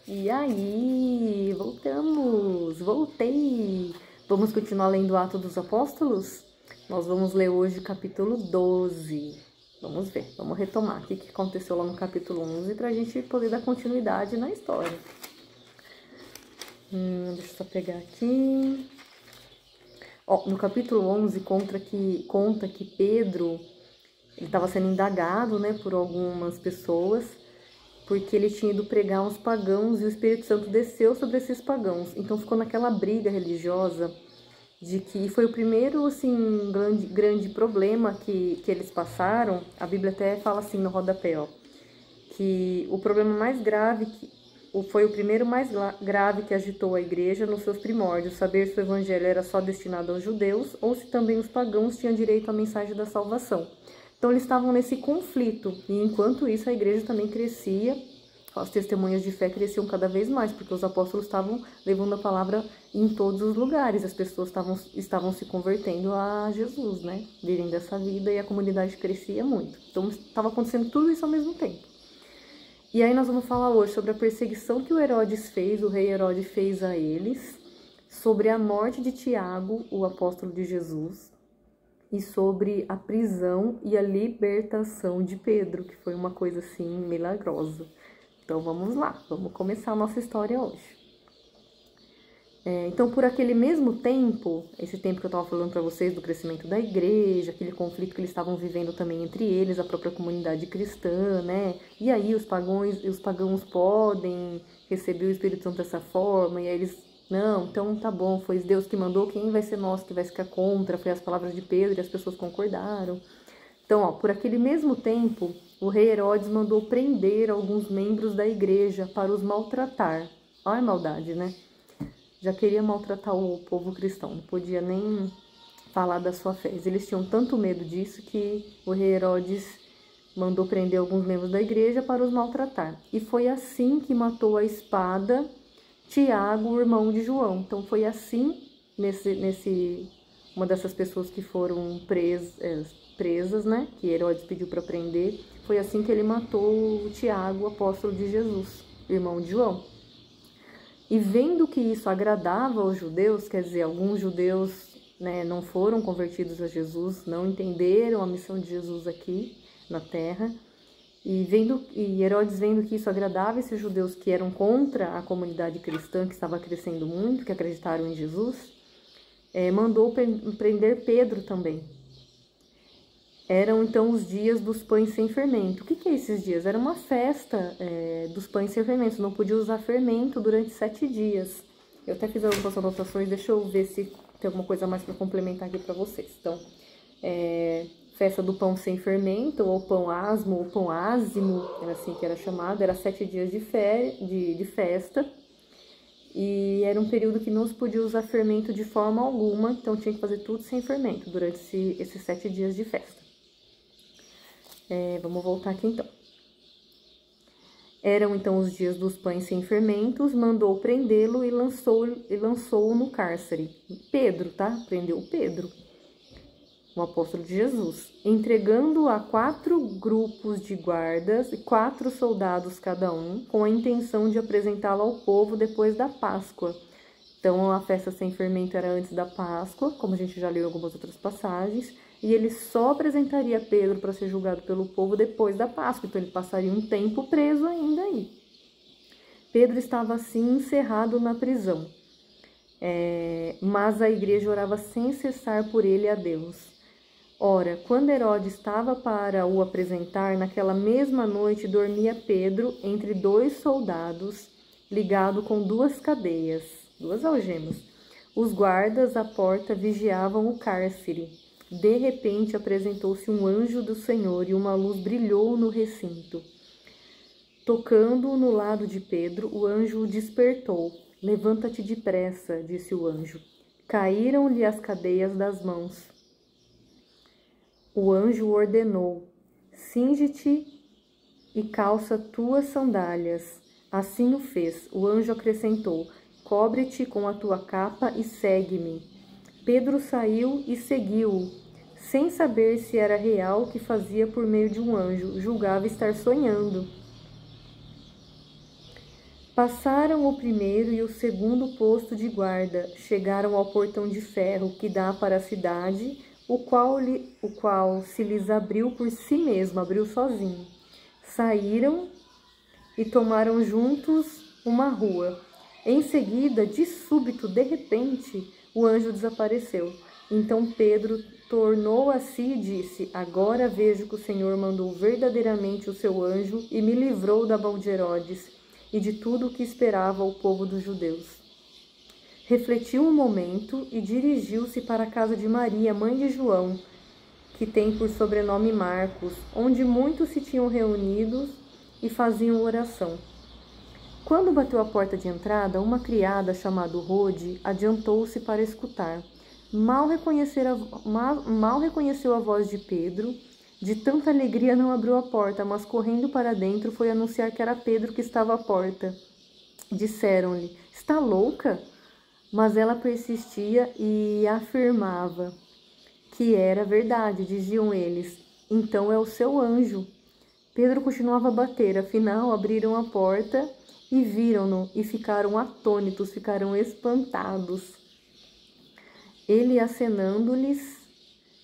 E aí, voltamos, voltei. Vamos continuar lendo Atos dos Apóstolos? Nós vamos ler hoje o capítulo 12. Vamos ver, vamos retomar o que aconteceu lá no capítulo 11 para a gente poder dar continuidade na história. Deixa eu só pegar aqui. No capítulo 11 conta que Pedro estava sendo indagado, né, por algumas pessoas, porque ele tinha ido pregar aos pagãos e o Espírito Santo desceu sobre esses pagãos. Então ficou naquela briga religiosa de que foi o primeiro, assim, grande problema que eles passaram. A Bíblia até fala assim no rodapé, que o problema mais grave, foi o primeiro mais grave que agitou a igreja nos seus primórdios, saber se o evangelho era só destinado aos judeus ou se também os pagãos tinham direito à mensagem da salvação. Então eles estavam nesse conflito, e enquanto isso a igreja também crescia, as testemunhas de fé cresciam cada vez mais, porque os apóstolos estavam levando a palavra em todos os lugares, as pessoas estavam se convertendo a Jesus, né, vivendo essa vida, e a comunidade crescia muito. Então estava acontecendo tudo isso ao mesmo tempo. E aí nós vamos falar hoje sobre a perseguição que o rei Herodes fez a eles, sobre a morte de Tiago, o apóstolo de Jesus, e sobre a prisão e a libertação de Pedro, que foi uma coisa assim milagrosa. Então vamos lá, vamos começar a nossa história hoje. Então, por aquele mesmo tempo, esse tempo que eu estava falando para vocês do crescimento da igreja, aquele conflito que eles estavam vivendo também entre eles, a própria comunidade cristã, né? E aí os pagãos podem receber o Espírito Santo dessa forma, e aí eles, não, então tá bom, foi Deus que mandou, quem vai ser nós que vai ficar contra? Foi as palavras de Pedro e as pessoas concordaram. Então, por aquele mesmo tempo, o rei Herodes mandou prender alguns membros da igreja para os maltratar. Olha a maldade, né? Já queria maltratar o povo cristão, não podia nem falar da sua fé. Eles tinham tanto medo disso que o rei Herodes mandou prender alguns membros da igreja para os maltratar. E foi assim que matou a espada Tiago, o irmão de João. Então foi assim, uma dessas pessoas que foram presas, né, que Herodes pediu para prender, foi assim que ele matou o Tiago, o apóstolo de Jesus, irmão de João. E vendo que isso agradava aos judeus, quer dizer, alguns judeus, né, não foram convertidos a Jesus, não entenderam a missão de Jesus aqui na terra, e Herodes vendo que isso agradava esses judeus que eram contra a comunidade cristã, que estava crescendo muito, que acreditaram em Jesus, mandou prender Pedro também. Eram então os dias dos pães sem fermento. O que é esses dias? Era uma festa dos pães sem fermento. Não podia usar fermento durante 7 dias. Eu até fiz algumas anotações, deixa eu ver se tem alguma coisa mais para complementar aqui para vocês. Então, festa do pão sem fermento, ou pão asmo, ou pão ázimo, era assim que era chamado. Era 7 dias de festa. E era um período que não se podia usar fermento de forma alguma, então tinha que fazer tudo sem fermento durante esses 7 dias de festa. Vamos voltar aqui então. Eram então os dias dos pães sem fermentos, mandou prendê-lo e lançou-o no cárcere. Pedro, tá? Prendeu Pedro, o apóstolo de Jesus, entregando-o a 4 grupos de guardas e 4 soldados cada um, com a intenção de apresentá-lo ao povo depois da Páscoa. Então, a festa sem fermento era antes da Páscoa, como a gente já leu em algumas outras passagens, e ele só apresentaria Pedro para ser julgado pelo povo depois da Páscoa, então ele passaria um tempo preso ainda aí. Pedro estava assim encerrado na prisão, mas a igreja orava sem cessar por ele a Deus. Ora, quando Herodes estava para o apresentar, naquela mesma noite dormia Pedro entre 2 soldados, ligado com 2 cadeias, 2 algemas. Os guardas à porta vigiavam o cárcere. De repente apresentou-se um anjo do Senhor e uma luz brilhou no recinto. Tocando-o no lado de Pedro, o anjo o despertou. Levanta-te depressa, disse o anjo. Caíram-lhe as cadeias das mãos. O anjo ordenou: cinge-te e calça tuas sandálias. Assim o fez. O anjo acrescentou: cobre-te com a tua capa e segue-me. Pedro saiu e seguiu-o, sem saber se era real o que fazia por meio de um anjo. Julgava estar sonhando. Passaram o primeiro e o segundo posto de guarda, chegaram ao portão de ferro que dá para a cidade, o qual se lhes abriu por si mesmo, abriu sozinho. Saíram e tomaram juntos uma rua. Em seguida, de súbito, de repente, o anjo desapareceu. Então Pedro tornou a si e disse: Agora vejo que o Senhor mandou verdadeiramente o seu anjo e me livrou da mão de Herodes e de tudo o que esperava o povo dos judeus. Refletiu um momento e dirigiu-se para a casa de Maria, mãe de João, que tem por sobrenome Marcos, onde muitos se tinham reunidos e faziam oração. Quando bateu a porta de entrada, uma criada chamada Rode adiantou-se para escutar. Mal reconheceu a voz de Pedro. De tanta alegria não abriu a porta, mas correndo para dentro foi anunciar que era Pedro que estava à porta. Disseram-lhe: Está louca? Mas ela persistia e afirmava que era verdade. Diziam eles: Então é o seu anjo. Pedro continuava a bater, afinal abriram a porta e viram-no e ficaram atônitos, ficaram espantados. Ele, acenando-lhes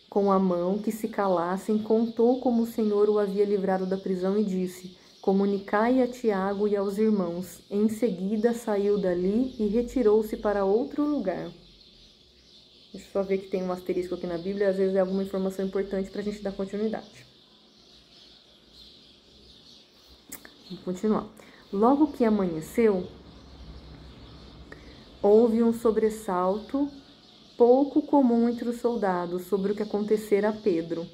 com a mão que se calassem, contou como o Senhor o havia livrado da prisão e disse: Comunicai a Tiago e aos irmãos. Em seguida saiu dali e retirou-se para outro lugar. Deixa eu só ver que tem um asterisco aqui na Bíblia, às vezes é alguma informação importante para a gente dar continuidade. Vamos continuar. Logo que amanheceu, houve um sobressalto pouco comum entre os soldados sobre o que acontecera a Pedro.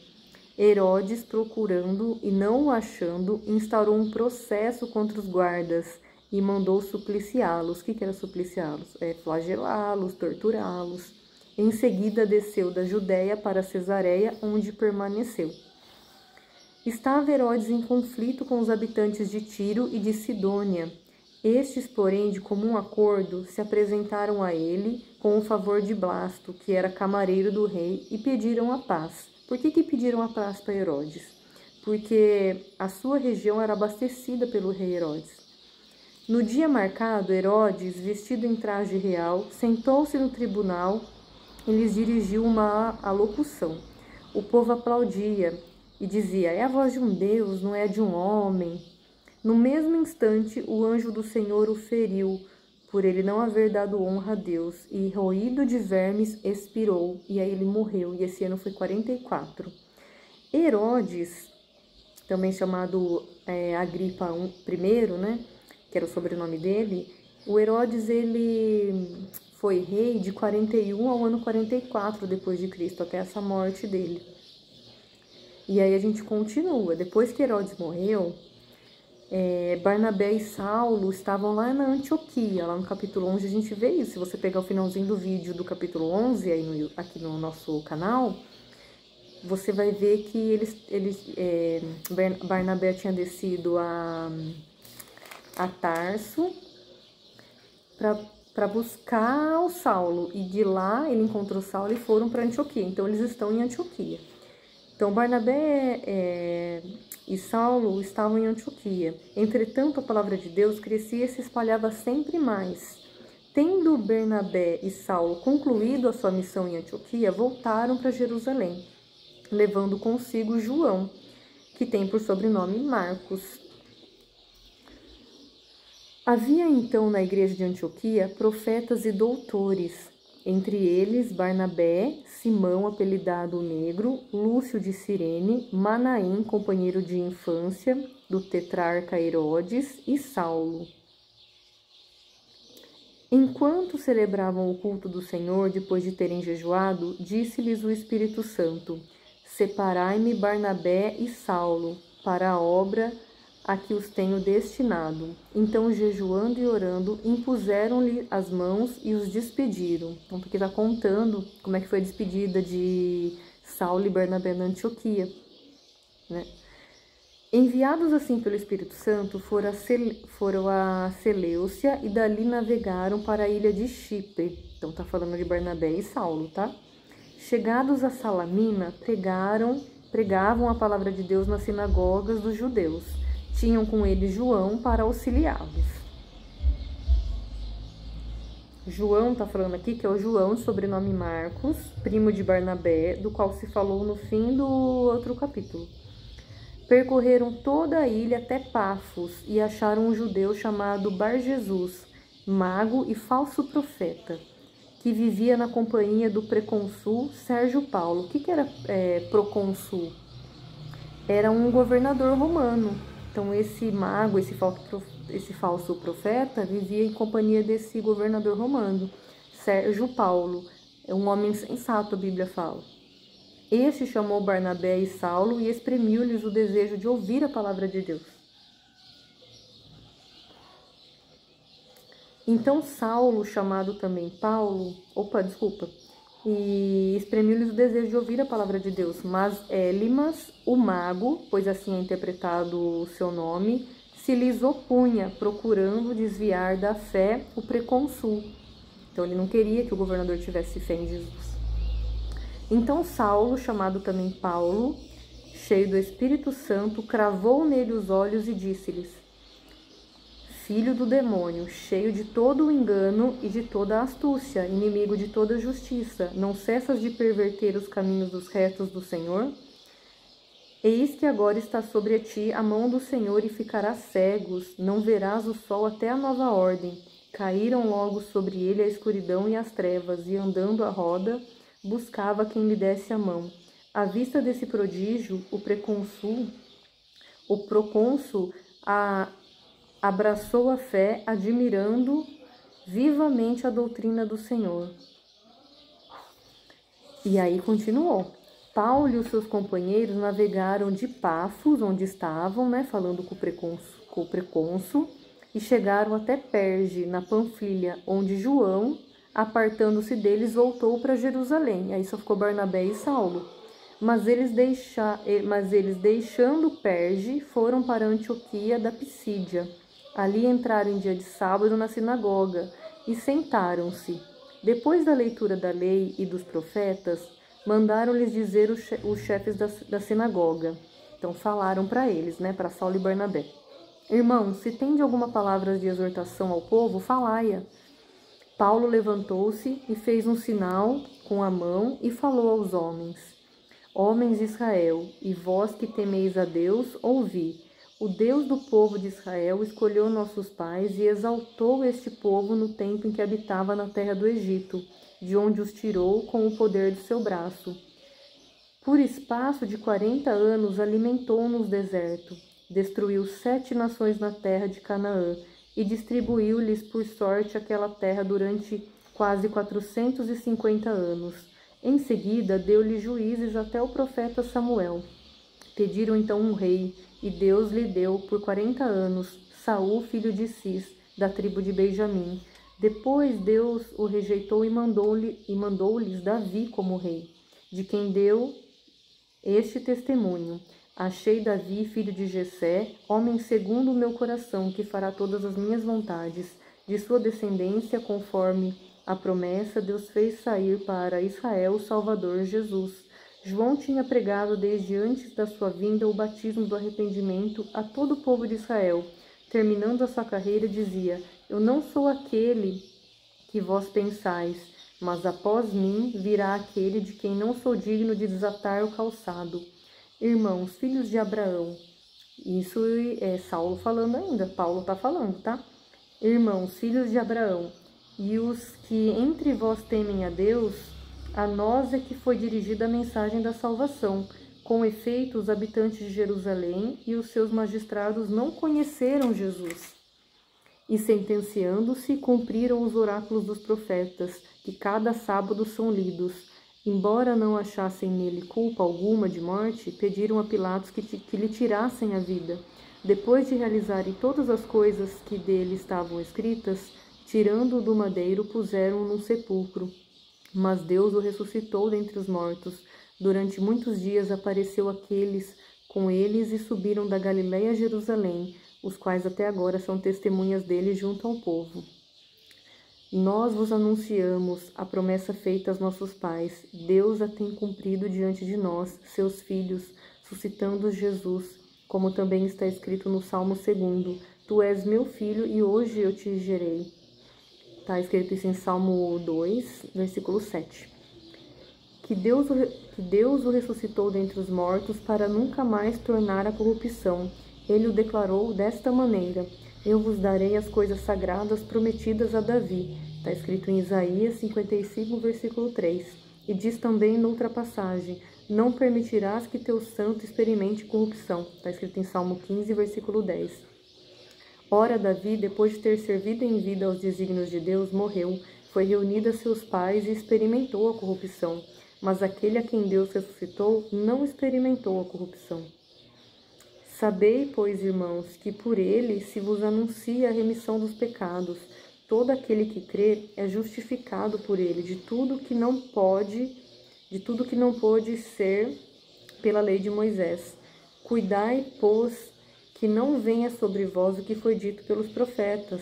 Herodes, procurando e não o achando, instaurou um processo contra os guardas e mandou supliciá-los. O que era supliciá-los? Flagelá-los, torturá-los. Em seguida, desceu da Judéia para Cesareia, onde permaneceu. Estava Herodes em conflito com os habitantes de Tiro e de Sidônia. Estes, porém, de comum acordo, se apresentaram a ele com o favor de Blasto, que era camareiro do rei, e pediram a paz. Por que pediram a paz para Herodes? Porque a sua região era abastecida pelo rei Herodes. No dia marcado, Herodes, vestido em traje real, sentou-se no tribunal e lhes dirigiu uma alocução. O povo aplaudia e dizia: É a voz de um Deus, não é de um homem. No mesmo instante, o anjo do Senhor o feriu, por ele não haver dado honra a Deus, e roído de vermes expirou, e aí ele morreu, e esse ano foi 44. Herodes, também chamado Agripa I, né, que era o sobrenome dele, o Herodes, ele foi rei de 41 ao ano 44 depois de Cristo, até essa morte dele. E aí a gente continua. Depois que Herodes morreu, Barnabé e Saulo estavam lá na Antioquia. Lá no capítulo 11 a gente vê isso. Se você pegar o finalzinho do vídeo do capítulo 11 aí aqui no nosso canal, você vai ver que Barnabé tinha descido a Tarso para buscar o Saulo, e de lá ele encontrou Saulo e foram para Antioquia. Então eles estão em Antioquia. Então Barnabé e Saulo estavam em Antioquia. Entretanto, a palavra de Deus crescia e se espalhava sempre mais. Tendo Barnabé e Saulo concluído a sua missão em Antioquia, voltaram para Jerusalém, levando consigo João, que tem por sobrenome Marcos. Havia então na igreja de Antioquia profetas e doutores, entre eles Barnabé, Simão, apelidado Negro, Lúcio de Cirene, Manaém, companheiro de infância do tetrarca Herodes, e Saulo. Enquanto celebravam o culto do Senhor, depois de terem jejuado, disse-lhes o Espírito Santo: Separai-me Barnabé e Saulo para a obra a que os tenho destinado. Então, jejuando e orando, impuseram-lhe as mãos e os despediram. Então, porque está contando como é que foi a despedida de Saulo e Barnabé na Antioquia, né? Enviados assim pelo Espírito Santo, foram a Seleucia e dali navegaram para a ilha de Chipre. Então, está falando de Barnabé e Saulo, tá? Chegados a Salamina, pregavam a palavra de Deus nas sinagogas dos judeus. Tinham com eles João para auxiliá-los. João está falando aqui que é o João, sobrenome Marcos, primo de Barnabé, do qual se falou no fim do outro capítulo. Percorreram toda a ilha até Pafos e acharam um judeu chamado Bar-Jesus, mago e falso profeta, que vivia na companhia do procônsul Sérgio Paulo. O que era procônsul? Era um governador romano. Então esse mago, esse falso profeta, vivia em companhia desse governador romano, Sérgio Paulo. É um homem sensato, a Bíblia fala. Este chamou Barnabé e Saulo e exprimiu-lhes o desejo de ouvir a palavra de Deus. Então Saulo, chamado também Paulo, e exprimiu-lhes o desejo de ouvir a palavra de Deus. Mas Elimas, o mago, pois assim é interpretado o seu nome, se lhes opunha, procurando desviar da fé o procônsul. Então ele não queria que o governador tivesse fé em Jesus. Então Saulo, chamado também Paulo, cheio do Espírito Santo, cravou nele os olhos e disse-lhes: Filho do demônio, cheio de todo o engano e de toda a astúcia, inimigo de toda a justiça, não cessas de perverter os caminhos dos retos do Senhor? Eis que agora está sobre ti a mão do Senhor e ficarás cegos, não verás o sol até a nova ordem. Caíram logo sobre ele a escuridão e as trevas, e andando à roda, buscava quem lhe desse a mão. À vista desse prodígio, o procônsul abraçou a fé, admirando vivamente a doutrina do Senhor. E aí continuou. Paulo e os seus companheiros navegaram de Pafos, onde estavam, falando com o procônsul, e chegaram até Perge, na Panfilha, onde João, apartando-se deles, voltou para Jerusalém. Aí só ficou Barnabé e Saulo. Mas eles deixando Perge, foram para Antioquia da Pisídia. Ali entraram em dia de sábado na sinagoga e sentaram-se. Depois da leitura da lei e dos profetas, mandaram-lhes dizer os chefes da sinagoga. Então falaram para eles, para Saulo e Barnabé: Irmãos, se tende alguma palavra de exortação ao povo, falai-a. Paulo levantou-se e fez um sinal com a mão e falou aos homens: Homens de Israel, e vós que temeis a Deus, ouvi. O Deus do povo de Israel escolheu nossos pais e exaltou este povo no tempo em que habitava na terra do Egito, de onde os tirou com o poder do seu braço. Por espaço de 40 anos alimentou no deserto, destruiu 7 nações na terra de Canaã e distribuiu-lhes por sorte aquela terra durante quase 450 anos. Em seguida, deu-lhe juízes até o profeta Samuel. Pediram então um rei, e Deus lhe deu por 40 anos Saul, filho de Cis, da tribo de Benjamim. Depois Deus o rejeitou e mandou-lhes Davi como rei, de quem deu este testemunho: Achei Davi, filho de Jessé, homem segundo o meu coração, que fará todas as minhas vontades. De sua descendência, conforme a promessa, Deus fez sair para Israel o Salvador Jesus. João tinha pregado desde antes da sua vinda o batismo do arrependimento a todo o povo de Israel. Terminando a sua carreira, dizia: Eu não sou aquele que vós pensais, mas após mim virá aquele de quem não sou digno de desatar o calçado. Irmãos, filhos de Abraão. Isso é Saulo falando ainda, Paulo está falando, tá? Irmãos, filhos de Abraão, e os que entre vós temem a Deus, a nós é que foi dirigida a mensagem da salvação. Com efeito, os habitantes de Jerusalém e os seus magistrados não conheceram Jesus. E sentenciando-se, cumpriram os oráculos dos profetas, que cada sábado são lidos. Embora não achassem nele culpa alguma de morte, pediram a Pilatos que lhe tirassem a vida. Depois de realizarem todas as coisas que dele estavam escritas, tirando-o do madeiro, puseram-o num sepulcro. Mas Deus o ressuscitou dentre os mortos. Durante muitos dias apareceu com eles e subiram da Galiléia a Jerusalém, os quais até agora são testemunhas dele junto ao povo. Nós vos anunciamos a promessa feita aos nossos pais. Deus a tem cumprido diante de nós, seus filhos, suscitando Jesus, como também está escrito no Salmo 2: Tu és meu filho e hoje eu te gerei. Está escrito isso em Salmo 2, versículo 7. Que Deus o ressuscitou dentre os mortos para nunca mais tornar a corrupção. Ele o declarou desta maneira: eu vos darei as coisas sagradas prometidas a Davi. Está escrito em Isaías 55, versículo 3. E diz também noutra passagem: não permitirás que teu santo experimente corrupção. Está escrito em Salmo 15, versículo 10. Ora, Davi, depois de ter servido em vida aos desígnios de Deus, morreu, foi reunido a seus pais e experimentou a corrupção. Mas aquele a quem Deus ressuscitou não experimentou a corrupção. Sabei, pois, irmãos, que por ele se vos anuncia a remissão dos pecados. Todo aquele que crê é justificado por ele de tudo que não pode ser pela lei de Moisés. Cuidai, pois, que não venha sobre vós o que foi dito pelos profetas.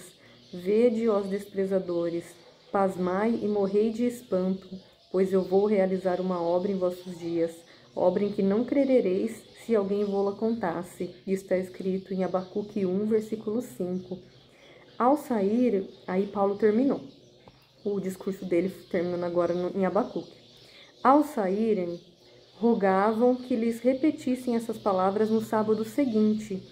Vede, ó desprezadores, pasmai e morrei de espanto, pois eu vou realizar uma obra em vossos dias, obra em que não crerereis se alguém vô-la contasse. Isso está escrito em Abacuque 1, versículo 5. Ao sair, aí Paulo terminou. O discurso dele terminando agora em Abacuque. Ao saírem, rogavam que lhes repetissem essas palavras no sábado seguinte.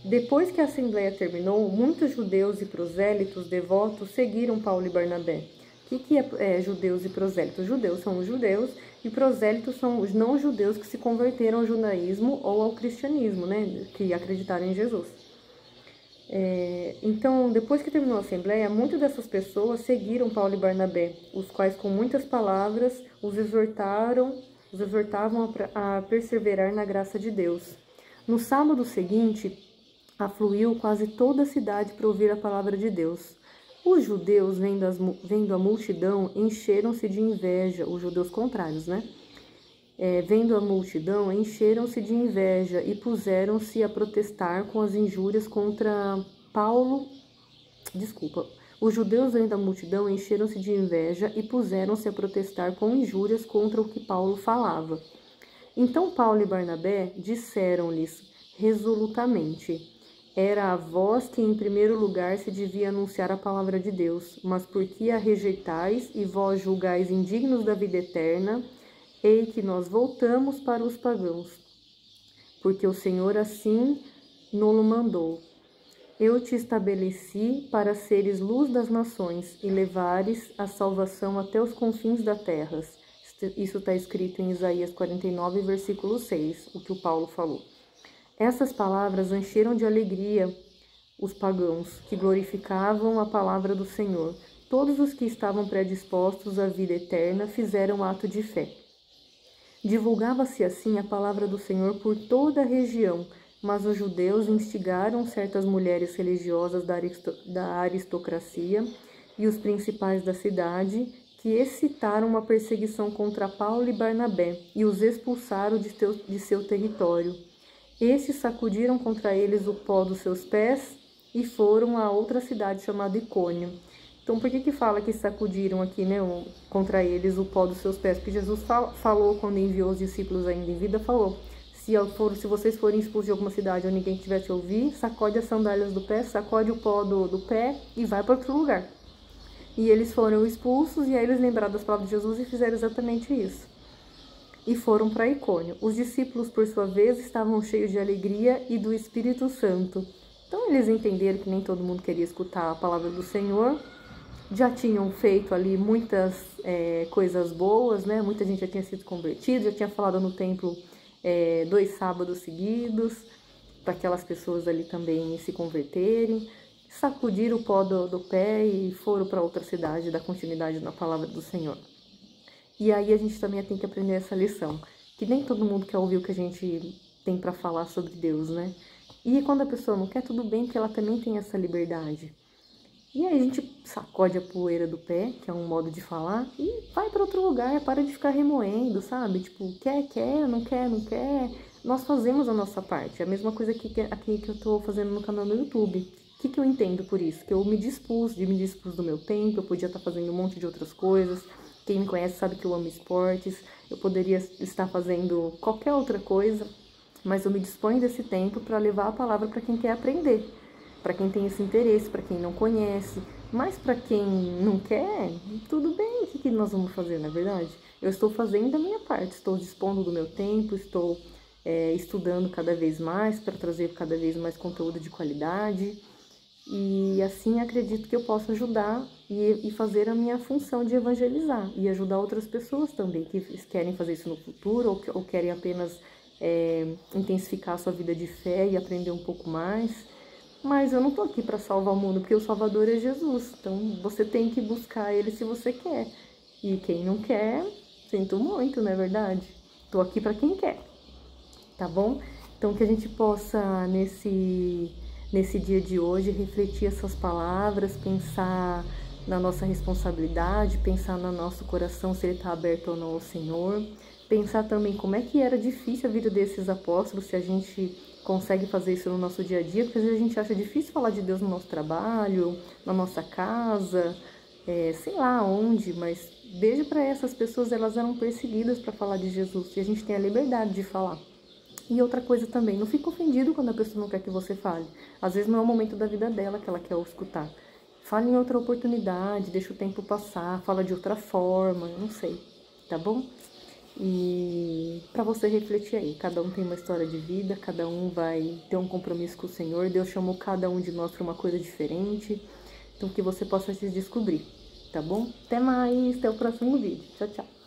Depois que a assembleia terminou, muitos judeus e prosélitos devotos seguiram Paulo e Barnabé. O que é judeus e prosélitos? Judeus são os judeus e prosélitos são os não-judeus que se converteram ao judaísmo ou ao cristianismo, né? Que acreditaram em Jesus. Então, depois que terminou a assembleia, muitas dessas pessoas seguiram Paulo e Barnabé, os quais com muitas palavras os exortavam a perseverar na graça de Deus. No sábado seguinte, afluiu quase toda a cidade para ouvir a palavra de Deus. Os judeus, vendo a multidão, encheram-se de inveja, os judeus contrários, né? Vendo a multidão, encheram-se de inveja e puseram-se a protestar com as injúrias contra Paulo. Os judeus, vendo a multidão, encheram-se de inveja e puseram-se a protestar com injúrias contra o que Paulo falava. Então Paulo e Barnabé disseram-lhes resolutamente: era a vós que em primeiro lugar se devia anunciar a palavra de Deus, mas porque a rejeitais e vós julgais indignos da vida eterna, ei que nós voltamos para os pagãos, porque o Senhor assim nos mandou. Eu te estabeleci para seres luz das nações e levares a salvação até os confins da terra. Isso está escrito em Isaías 49, versículo 6, o que o Paulo falou. Essas palavras encheram de alegria os pagãos, que glorificavam a palavra do Senhor. Todos os que estavam predispostos à vida eterna fizeram ato de fé. Divulgava-se assim a palavra do Senhor por toda a região, mas os judeus instigaram certas mulheres religiosas da aristocracia e os principais da cidade, que excitaram uma perseguição contra Paulo e Barnabé e os expulsaram de seu território. Estes sacudiram contra eles o pó dos seus pés e foram a outra cidade chamada Icônio. Então, por que fala que sacudiram aqui, né, contra eles o pó dos seus pés? Porque Jesus falou, quando enviou os discípulos ainda em vida, falou: se vocês forem expulsos de alguma cidade ou ninguém tiver te ouvir, sacode as sandálias do pé, sacode o pó do pé e vai para outro lugar. E eles foram expulsos e aí eles lembraram das palavras de Jesus e fizeram exatamente isso. E foram para Icônio. Os discípulos, por sua vez, estavam cheios de alegria e do Espírito Santo. Então eles entenderam que nem todo mundo queria escutar a palavra do Senhor. Já tinham feito ali muitas coisas boas, né? Muita gente já tinha sido convertida, já tinha falado no templo 2 sábados seguidos, para aquelas pessoas ali também se converterem. Sacudiram o pó do pé e foram para outra cidade, dar continuidade na palavra do Senhor. E aí a gente também tem que aprender essa lição, que nem todo mundo quer ouvir o que a gente tem para falar sobre Deus, né? E quando a pessoa não quer, tudo bem, porque ela também tem essa liberdade. E aí a gente sacode a poeira do pé, que é um modo de falar, e vai para outro lugar, para de ficar remoendo, sabe? Tipo, quer, não quer, não quer. Nós fazemos a nossa parte. É a mesma coisa aqui que eu tô fazendo no canal no YouTube. O que eu entendo por isso? Que eu me dispus do meu tempo, eu podia estar fazendo um monte de outras coisas. Quem me conhece sabe que eu amo esportes, eu poderia estar fazendo qualquer outra coisa, mas eu me disponho desse tempo para levar a palavra para quem quer aprender, para quem tem esse interesse, para quem não conhece, Mas para quem não quer, tudo bem, o que nós vamos fazer, na verdade? Eu estou fazendo a minha parte, estou dispondo do meu tempo, estou estudando cada vez mais para trazer cada vez mais conteúdo de qualidade. E assim acredito que eu posso ajudar e fazer a minha função de evangelizar e ajudar outras pessoas também que querem fazer isso no futuro ou querem apenas intensificar a sua vida de fé e aprender um pouco mais. Mas eu não tô aqui para salvar o mundo, porque o Salvador é Jesus. Então você tem que buscar ele se você quer. E quem não quer, sinto muito, não é verdade? Tô aqui para quem quer, tá bom? Então que a gente possa nesse dia de hoje refletir essas palavras, pensar na nossa responsabilidade, pensar no nosso coração se ele está aberto ou não ao Senhor, pensar também como é que era difícil a vida desses apóstolos, se a gente consegue fazer isso no nosso dia a dia, porque às vezes a gente acha difícil falar de Deus no nosso trabalho, na nossa casa, sei lá onde, mas veja para essas pessoas, elas eram perseguidas para falar de Jesus e a gente tem a liberdade de falar. E outra coisa também, não fica ofendido quando a pessoa não quer que você fale. Às vezes não é o momento da vida dela que ela quer escutar. Fala em outra oportunidade, deixa o tempo passar, fala de outra forma, não sei, tá bom? E para você refletir aí, cada um tem uma história de vida, cada um vai ter um compromisso com o Senhor, Deus chamou cada um de nós para uma coisa diferente, então que você possa se descobrir, tá bom? Até mais, até o próximo vídeo. Tchau, tchau.